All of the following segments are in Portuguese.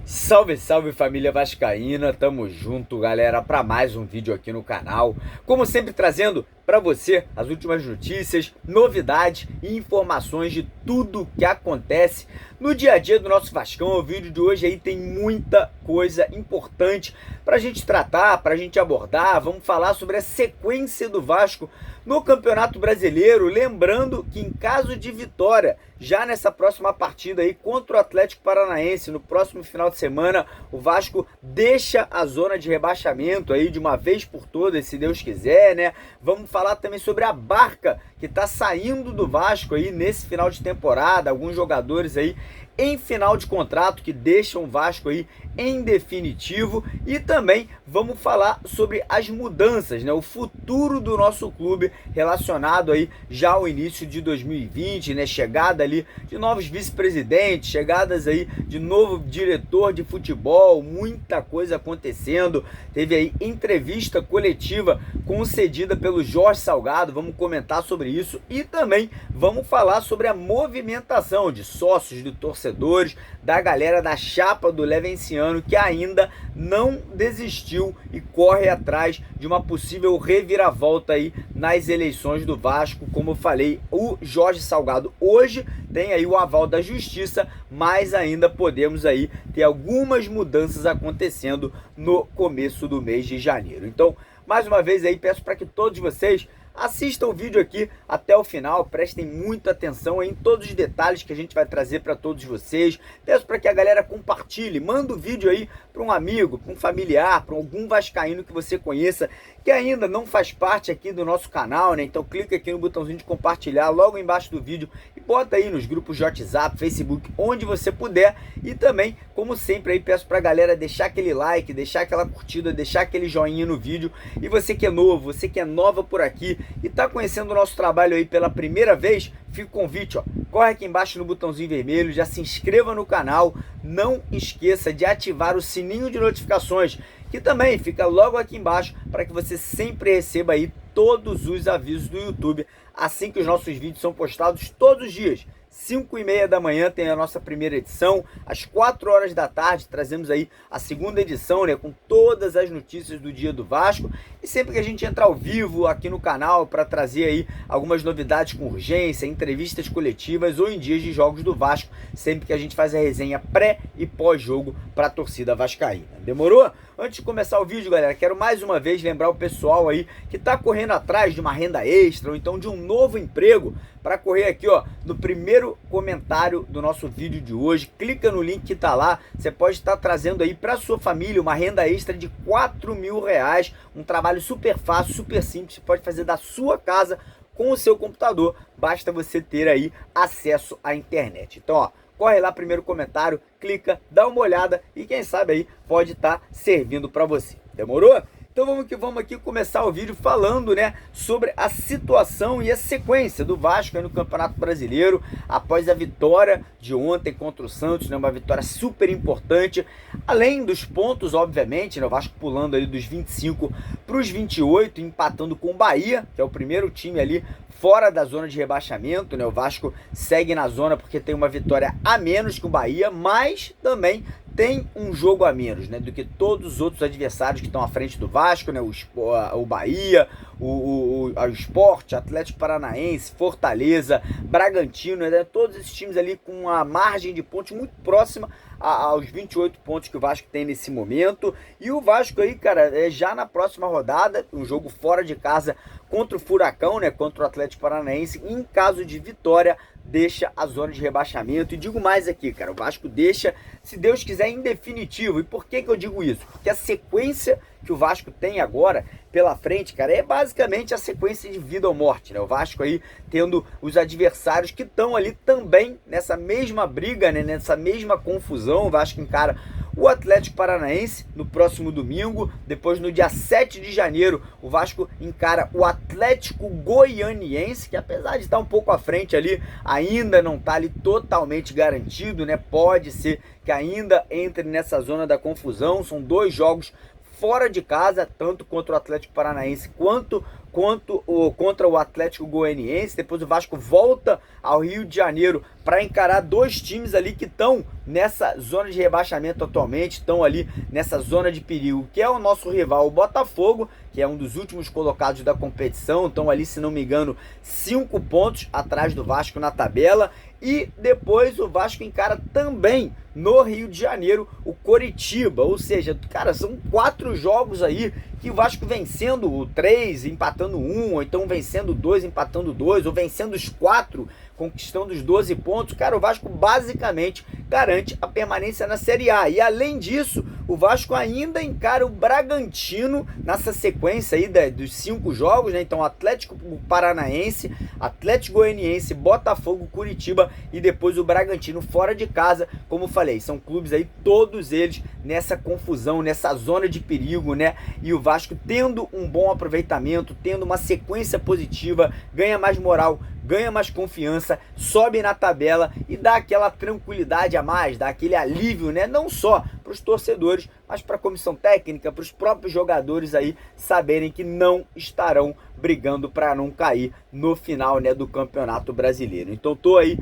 Salve, salve família vascaína, tamo junto galera para mais um vídeo aqui no canal, como sempre trazendo para você as últimas notícias, novidades e informações de tudo que acontece no dia a dia do nosso Vascão. O vídeo de hoje aí tem muita coisa importante para a gente tratar, para a gente abordar. Vamos falar sobre a sequência do Vasco no Campeonato Brasileiro, lembrando que em caso de vitória, já nessa próxima partida aí contra o Atlético Paranaense, no próximo final de semana, o Vasco deixa a zona de rebaixamento aí de uma vez por todas, se Deus quiser, né? Vamos falar também sobre a Barca, que tá saindo do Vasco aí nesse final de temporada, alguns jogadores aí em final de contrato que deixam o Vasco aí em definitivo, e também vamos falar sobre as mudanças, né? O futuro do nosso clube relacionado aí já ao início de 2020, né? Chegada ali de novos vice-presidentes, chegadas aí de novo diretor de futebol, muita coisa acontecendo. Teve aí entrevista coletiva concedida pelo Jorge Salgado, vamos comentar sobre isso, e também vamos falar sobre a movimentação de sócios, de torcedores, da galera da chapa do Levenciano, que ainda não desistiu e corre atrás de uma possível reviravolta aí nas eleições do Vasco. Como eu falei, o Jorge Salgado hoje tem aí o aval da justiça, mas ainda podemos aí ter algumas mudanças acontecendo no começo do mês de janeiro. Então, mais uma vez aí, peço para que todos vocês assistam o vídeo aqui até o final, prestem muita atenção em todos os detalhes que a gente vai trazer para todos vocês. Peço para que a galera compartilhe, manda o vídeo aí para um amigo, para um familiar, para algum vascaíno que você conheça, que ainda não faz parte aqui do nosso canal, né? Então clica aqui no botãozinho de compartilhar logo embaixo do vídeo e bota aí nos grupos de WhatsApp, Facebook, onde você puder. E também, como sempre aí, peço para a galera deixar aquele like, deixar aquela curtida, deixar aquele joinha no vídeo. E você que é novo, você que é nova por aqui e tá conhecendo o nosso trabalho aí pela primeira vez, fica o convite, ó, corre aqui embaixo no botãozinho vermelho, já se inscreva no canal, não esqueça de ativar o sininho de notificações, que também fica logo aqui embaixo, para que você sempre receba aí todos os avisos do YouTube, assim que os nossos vídeos são postados todos os dias. 5h30 da manhã tem a nossa primeira edição, às 4 horas da tarde trazemos aí a segunda edição, né, com todas as notícias do dia do Vasco, e sempre que a gente entrar ao vivo aqui no canal para trazer aí algumas novidades com urgência, entrevistas coletivas ou em dias de jogos do Vasco, sempre que a gente faz a resenha pré e pós-jogo para a torcida vascaína. Demorou? Antes de começar o vídeo, galera, quero mais uma vez lembrar o pessoal aí que está correndo atrás de uma renda extra ou então de um novo emprego, para correr aqui, ó, no primeiro comentário do nosso vídeo de hoje. Clica no link que tá lá, você pode estar trazendo aí para sua família uma renda extra de R$ 4.000, um trabalho super fácil, super simples, você pode fazer da sua casa com o seu computador, basta você ter aí acesso à internet. Então, ó, corre lá, primeiro comentário, clica, dá uma olhada e quem sabe aí pode estar servindo para você. Demorou? Então vamos que vamos aqui começar o vídeo falando, né, sobre a situação e a sequência do Vasco aí no Campeonato Brasileiro após a vitória de ontem contra o Santos, né, uma vitória super importante, além dos pontos, obviamente, né, o Vasco pulando ali dos 25 para os 28, empatando com o Bahia, que é o primeiro time ali fora da zona de rebaixamento, né? O Vasco segue na zona porque tem uma vitória a menos que o Bahia, mas também tem um jogo a menos, né, do que todos os outros adversários que estão à frente do Vasco, né, o Bahia, o Sport, Atlético Paranaense, Fortaleza, Bragantino, né, todos esses times ali com uma margem de pontos muito próxima aos 28 pontos que o Vasco tem nesse momento. E o Vasco aí, cara, já na próxima rodada, um jogo fora de casa contra o Furacão, né, contra o Atlético Paranaense, em caso de vitória, deixa a zona de rebaixamento. E digo mais aqui, cara, o Vasco deixa, se Deus quiser, em definitivo. E por que eu digo isso? Porque a sequência que o Vasco tem agora pela frente, cara, é basicamente a sequência de vida ou morte, né? O Vasco aí tendo os adversários que estão ali também nessa mesma briga, né, nessa mesma confusão. O Vasco encara o Atlético Paranaense no próximo domingo. Depois, no dia 7 de janeiro, o Vasco encara o Atlético Goianiense, que apesar de estar um pouco à frente ali, ainda não está ali totalmente garantido, né? Pode ser que ainda entre nessa zona da confusão. São dois jogos fora de casa, tanto contra o Atlético Paranaense quanto contra o Atlético Goianiense. Depois o Vasco volta ao Rio de Janeiro para encarar dois times ali que estão nessa zona de rebaixamento atualmente, estão ali nessa zona de perigo, que é o nosso rival, o Botafogo, que é um dos últimos colocados da competição. Estão ali, se não me engano, 5 pontos atrás do Vasco na tabela. E depois o Vasco encara também no Rio de Janeiro o Coritiba. Ou seja, cara, são 4 jogos aí que o Vasco vencendo 3, empatando 1, ou então vencendo 2, empatando 2, ou vencendo os 4, conquistando os 12 pontos. Cara, o Vasco basicamente garante a permanência na Série A. E além disso, o Vasco ainda encara o Bragantino nessa sequência aí dos 5 jogos, né? Então Atlético Paranaense, Atlético Goianiense, Botafogo, Curitiba e depois o Bragantino fora de casa. Como falei, são clubes aí, todos eles nessa confusão, nessa zona de perigo, né? E o Vasco tendo um bom aproveitamento, tendo uma sequência positiva, ganha mais moral, ganha mais confiança, sobe na tabela e dá aquela tranquilidade a mais, dá aquele alívio, né? Não só para os torcedores, mas para a comissão técnica, para os próprios jogadores aí saberem que não estarão brigando para não cair no final, né, do Campeonato Brasileiro. Então tô aí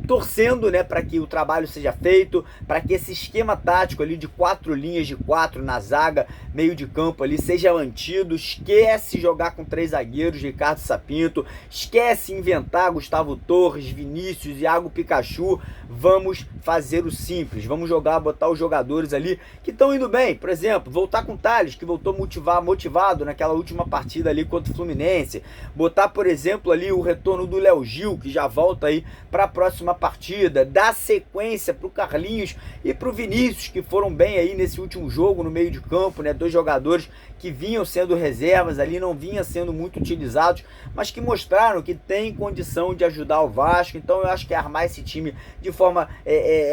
torcendo, né, para que o trabalho seja feito, para que esse esquema tático ali de 4 linhas de 4 na zaga, meio de campo ali, seja mantido. Esquece jogar com 3 zagueiros, Ricardo Sapinto, esquece inventar Gustavo Torres, Vinícius, Iago Pikachu. Vamos fazer o simples, vamos botar os jogadores ali que estão indo bem. Por exemplo, voltar com o Thales, que voltou motivado naquela última partida ali contra o Fluminense. Botar, por exemplo, ali o retorno do Léo Gil, que já volta aí para a próxima partida. Dar sequência para o Carlinhos e para o Vinícius, que foram bem aí nesse último jogo no meio de campo, né? 2 jogadores que vinham sendo reservas ali, não vinham sendo muito utilizados, mas que mostraram que tem condição de ajudar o Vasco. Então eu acho que armar esse time de forma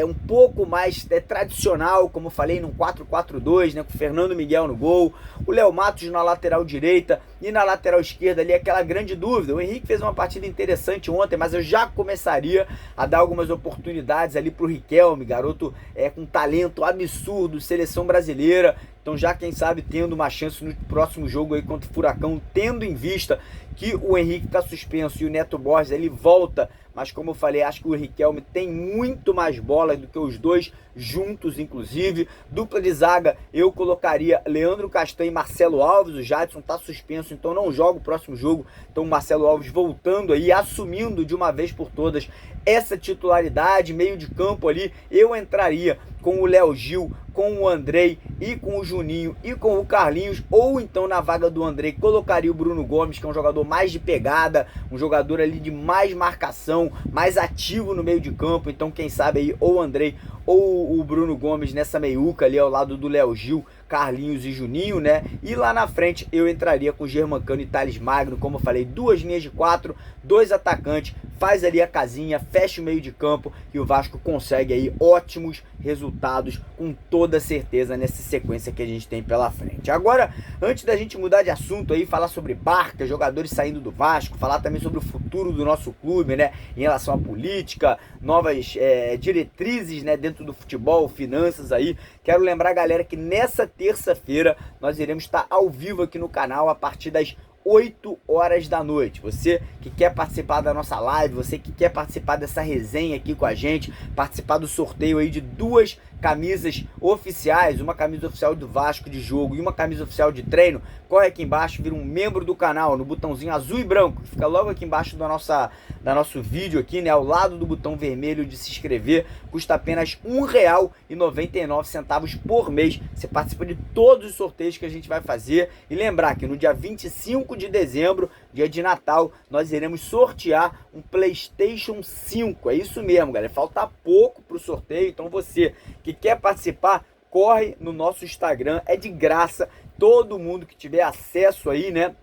um pouco mais tradicional, como eu falei, num 4-4-2, né, com o Fernando Miguel no gol, o Léo Matos na lateral direita e na lateral esquerda ali aquela grande dúvida. O Henrique fez uma partida interessante ontem, mas eu já começaria a dar algumas oportunidades ali pro Riquelme, garoto com talento absurdo, seleção brasileira. Então já, quem sabe, tendo uma chance no próximo jogo aí contra o Furacão, tendo em vista que o Henrique está suspenso e o Neto Borges ele volta, mas como eu falei, acho que o Riquelme tem muito mais bola do que os dois juntos, inclusive. Dupla de zaga, eu colocaria Leandro Castan e Marcelo Alves. O Jadson está suspenso, então não joga o próximo jogo. Então o Marcelo Alves voltando aí, assumindo de uma vez por todas essa titularidade. Meio de campo ali, eu entraria com o Léo Gil, com o Andrei e com o Juninho e com o Carlinhos, ou então na vaga do Andrei colocaria o Bruno Gomes, que é um jogador mais de pegada, um jogador ali de mais marcação, mais ativo no meio de campo. Então quem sabe aí ou o Andrei ou o Bruno Gomes nessa meiuca ali ao lado do Léo Gil, Carlinhos e Juninho, né? E lá na frente eu entraria com Germancano e Thales Magno, como eu falei, 2 linhas de 4, 2 atacantes, faz ali a casinha, fecha o meio de campo e o Vasco consegue aí ótimos resultados com toda certeza nessa sequência que a gente tem pela frente. Agora, antes da gente mudar de assunto aí, falar sobre Barca, jogadores saindo do Vasco, falar também sobre o futuro do nosso clube, né? Em relação à política, novas diretrizes, né, dentro do futebol, finanças aí. Quero lembrar, galera, que nessa terça-feira nós iremos estar ao vivo aqui no canal a partir das 8 horas da noite. Você que quer participar da nossa live, você que quer participar dessa resenha aqui com a gente, participar do sorteio aí de 2 camisas oficiais, uma camisa oficial do Vasco de jogo e uma camisa oficial de treino, corre aqui embaixo, vira um membro do canal no botãozinho azul e branco, que fica logo aqui embaixo do nosso vídeo aqui, né, ao lado do botão vermelho de se inscrever. Custa apenas R$ 1,99 por mês. Você participa de todos os sorteios que a gente vai fazer. E lembrar que no dia 25 de dezembro, dia de Natal, nós iremos sortear um PlayStation 5. É isso mesmo, galera. Falta pouco para o sorteio, então você que quer participar, corre no nosso Instagram, é de graça. Todo mundo que tiver acesso aí, né,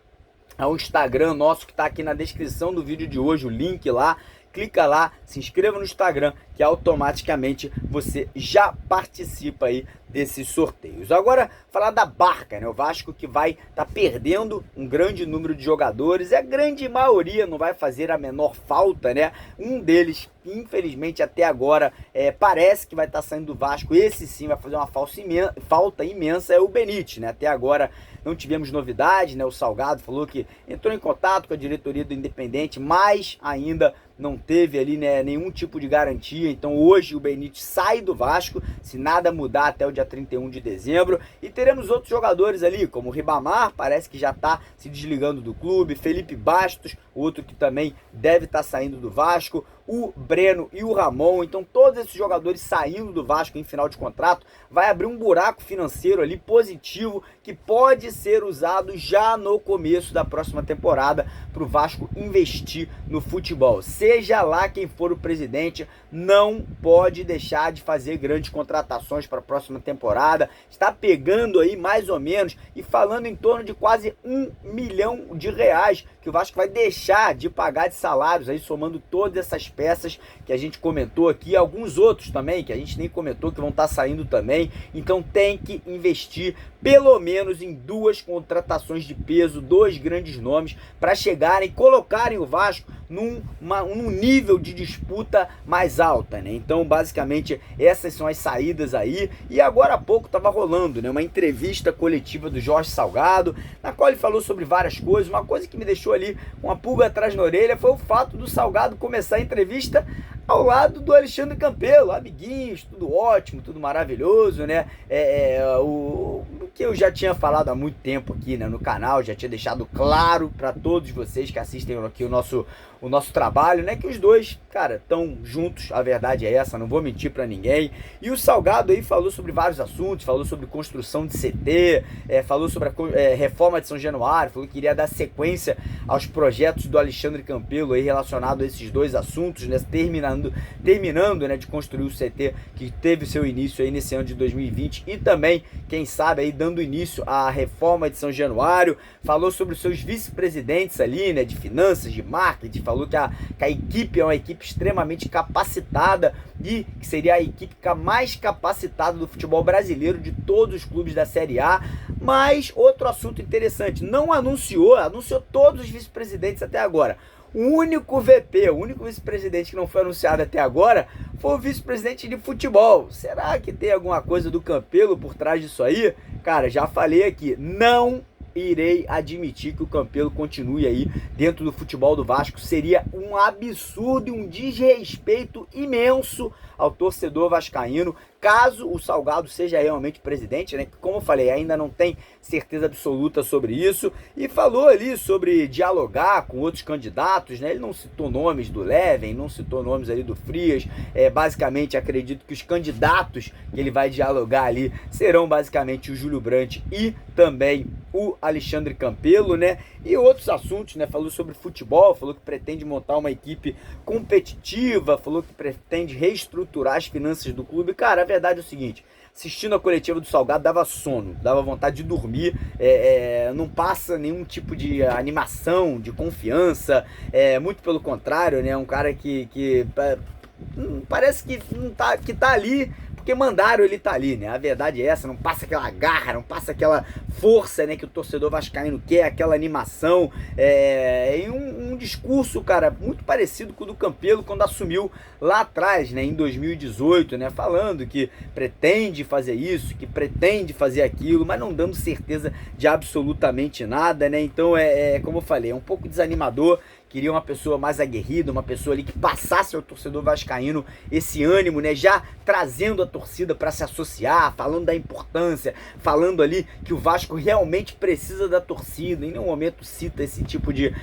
ao Instagram nosso, que está aqui na descrição do vídeo de hoje, o link lá, clica lá, se inscreva no Instagram, que automaticamente você já participa aí desses sorteios. Agora, falar da Barca, né? O Vasco que vai estar perdendo um grande número de jogadores, e a grande maioria não vai fazer a menor falta, né? Um deles, infelizmente, até agora, parece que vai estar saindo do Vasco. Esse sim vai fazer uma falta imensa, é o Benítez, né? Até agora não tivemos novidades, né? O Salgado falou que entrou em contato com a diretoria do Independente, mas ainda não teve ali, né, nenhum tipo de garantia. Então hoje o Benítez sai do Vasco, se nada mudar até o dia 31 de dezembro. E teremos outros jogadores ali, como o Ribamar, parece que já está se desligando do clube. Felipe Bastos, outro que também deve estar saindo do Vasco. O Breno e o Ramon. Então todos esses jogadores saindo do Vasco em final de contrato vai abrir um buraco financeiro ali positivo que pode ser usado já no começo da próxima temporada para o Vasco investir no futebol. Seja lá quem for o presidente, não pode deixar de fazer grandes contratações para a próxima temporada. Está pegando aí mais ou menos e falando em torno de quase R$ 1 milhão que o Vasco vai deixar de pagar de salários, aí somando todas essas peças que a gente comentou aqui, alguns outros também que a gente nem comentou que vão estar saindo também. Então tem que investir pelo menos em 2 contratações de peso, 2 grandes nomes, para chegarem e colocarem o Vasco num nível de disputa mais alta, né? Então basicamente essas são as saídas aí. E agora há pouco estava rolando, né, uma entrevista coletiva do Jorge Salgado, na qual ele falou sobre várias coisas. Uma coisa que me deixou ali com uma pulga atrás na orelha foi o fato do Salgado começar a entrevista ao lado do Alexandre Campelo, amiguinhos, tudo ótimo, tudo maravilhoso, né? O que eu já tinha falado há muito tempo aqui, né, no canal, já tinha deixado claro para todos vocês que assistem aqui o nosso trabalho, né, que os dois, cara, estão juntos, a verdade é essa, não vou mentir para ninguém. E o Salgado aí falou sobre vários assuntos, falou sobre construção de CT, falou sobre a reforma de São Januário, falou que iria dar sequência aos projetos do Alexandre Campelo aí relacionado a esses 2 assuntos, né, terminando, né, de construir o CT que teve seu início aí nesse ano de 2020 e também, quem sabe, aí dando início à reforma de São Januário. Falou sobre os seus vice-presidentes ali, né, de finanças, de marketing, falou que a equipe é uma equipe extremamente capacitada e que seria a equipe mais capacitada do futebol brasileiro de todos os clubes da Série A. Mas outro assunto interessante, anunciou todos os vice-presidentes até agora. O único VP, o único vice-presidente que não foi anunciado até agora foi o vice-presidente de futebol. Será que tem alguma coisa do Campelo por trás disso aí? Cara, já falei aqui, não irei admitir que o Campelo continue aí dentro do futebol do Vasco. Seria um absurdo e um desrespeito imenso ao torcedor vascaíno, caso o Salgado seja realmente presidente, né? Como eu falei, ainda não tem certeza absoluta sobre isso. E falou ali sobre dialogar com outros candidatos, né? Ele não citou nomes do Leven, não citou nomes ali do Frias. Basicamente, acredito que os candidatos que ele vai dialogar ali serão basicamente o Júlio Brandt e também o Alexandre Campelo, né? E outros assuntos, né? Falou sobre futebol, falou que pretende montar uma equipe competitiva, falou que pretende reestruturar as finanças do clube. Cara, a verdade é o seguinte, assistindo a coletiva do Salgado dava sono, dava vontade de dormir, não passa nenhum tipo de animação, de confiança, muito pelo contrário, né? Um cara que parece que tá ali porque mandaram ele tá ali, né? A verdade é essa, não passa aquela garra, não passa aquela força, né, que o torcedor vascaíno quer, aquela animação, e um discurso, cara, muito parecido com o do Campelo quando assumiu lá atrás, né, em 2018, né, falando que pretende fazer isso, que pretende fazer aquilo, mas não dando certeza de absolutamente nada, né? Então como eu falei, é um pouco desanimador. Queria uma pessoa mais aguerrida, uma pessoa ali que passasse ao torcedor vascaíno esse ânimo, né? Já trazendo a torcida para se associar, falando da importância, falando ali que o Vasco realmente precisa da torcida. Em nenhum momento cita esse tipo de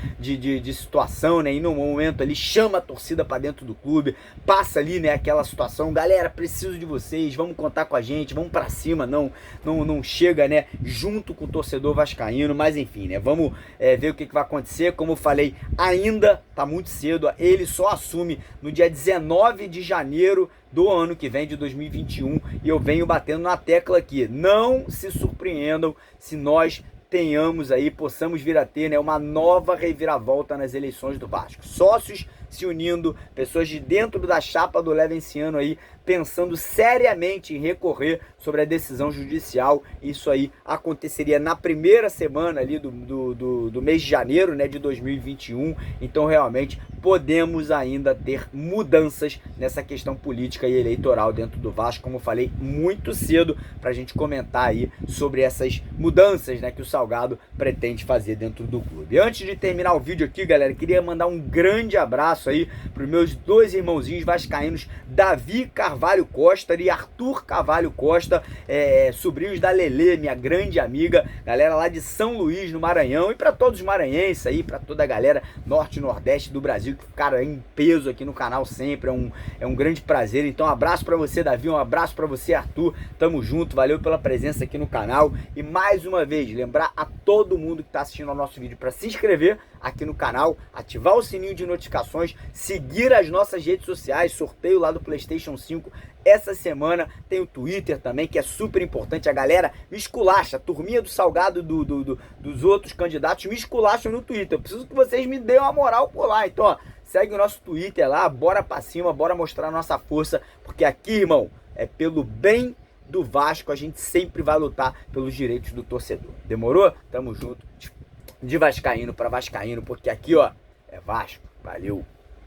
situação, né? Em nenhum momento ali chama a torcida para dentro do clube, passa ali, né, aquela situação, galera, preciso de vocês, vamos contar com a gente, vamos para cima. Não chega, né, junto com o torcedor vascaíno, mas enfim, né? Vamos ver o que vai acontecer. Como eu falei, ainda tá muito cedo, ele só assume no dia 19 de janeiro do ano que vem, de 2021, e eu venho batendo na tecla aqui, não se surpreendam se nós possamos vir a ter, né, uma nova reviravolta nas eleições do Vasco. Sócios se unindo, pessoas de dentro da chapa do Levenciano aí pensando seriamente em recorrer sobre a decisão judicial. Isso aí aconteceria na primeira semana ali do mês de janeiro, né, de 2021. Então realmente podemos ainda ter mudanças nessa questão política e eleitoral dentro do Vasco, como eu falei muito cedo, para a gente comentar aí sobre essas mudanças, né, que o Salgado pretende fazer dentro do clube. Antes de terminar o vídeo aqui, galera, queria mandar um grande abraço aí para os meus dois irmãozinhos vascaínos, Davi Carvalho Costa e Arthur Carvalho Costa, sobrinhos da Lelê, minha grande amiga, galera lá de São Luís, no Maranhão, e para todos os maranhenses aí, para toda a galera norte e nordeste do Brasil, que ficaram em peso aqui no canal sempre, é um grande prazer. Então um abraço para você, Davi, um abraço para você, Arthur, tamo junto, valeu pela presença aqui no canal. E mais uma vez, lembrar a todo mundo que está assistindo ao nosso vídeo para se inscrever aqui no canal, ativar o sininho de notificações, seguir as nossas redes sociais, sorteio lá do PlayStation 5 essa semana, tem o Twitter também, que é super importante. A galera me esculacha, a turminha do Salgado dos outros candidatos me esculacham no Twitter. Eu preciso que vocês me deem uma moral por lá. Então, ó, segue o nosso Twitter lá, bora pra cima, bora mostrar a nossa força, porque aqui, irmão, é pelo bem do Vasco, a gente sempre vai lutar pelos direitos do torcedor. Demorou? Tamo junto. De vascaíno para vascaíno, porque aqui, ó, é Vasco. Valeu!